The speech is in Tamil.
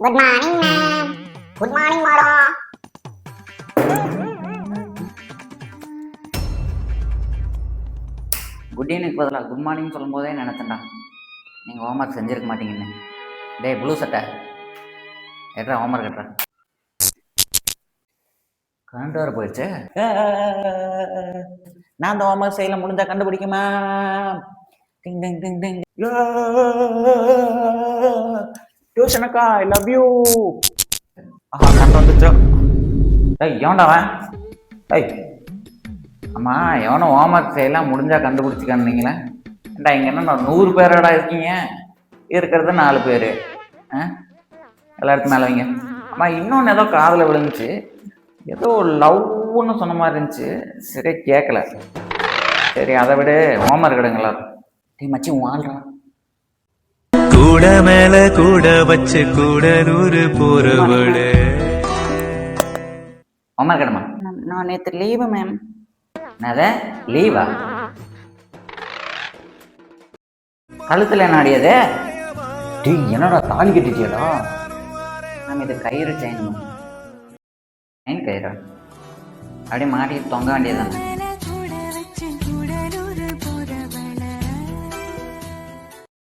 Good morning ma'am. Good morning madam. Good evening பதிலாக குட் மார்னிங் சொல்லும் போதே நினச்சேன்டா நீங்கள் ஹோம்ஒர்க் செஞ்சுருக்க மாட்டீங்கன்னு. டேய் ப்ளூ சட்டை எட்ரா ஹோம்ஒர்க் எட்ரா. கரண்ட் வர போயிடுச்சு. நான் அந்த ஹோம்ஒர்க் செய்யல, முடிஞ்சா கண்டுபிடிக்குமா? Ding ding ding ding. டியூஷனுக்கா ஐ லவ் யூ. ஆஹா கரண்ட் வந்துச்சோ. டேய் எவன்டாவன்? டேய் அம்மா எவனோ ஹோம்ஒர்க் செய்யலாம் முடிஞ்சா கண்டுபிடிச்சிக்கான்னீங்களே. ஏண்டா இங்கே என்ன 100 பேரோட இருக்கீங்க, இருக்கிறது 4 பேர். எல்லாருக்கும் மேலே வைங்க. அம்மா இன்னொன்று ஏதோ காதில் விழுந்துச்சு, ஏதோ லவ்னு சொன்ன மாதிரி இருந்துச்சு, சரியா கேட்கல. சரி அதை விட ஹோம்ஒர்க் எடுங்களா. டீ மச்சி வாழ்றா. கூட மேல கூட வச்சு கூட 100 போறவளே. ஹோம்ஒர்க் எடுமா. நான் நேற்று லீவு மேம். என்னது லீவா? கழுத்தில் என்ன ஆடியது? டீ என்னடா தாலி கட்டிட்டியடா? மேம் இது கயிறு செயின் கயிறா, அப்படியே மாட்டிட்டு தொங்க வேண்டியதுதானே.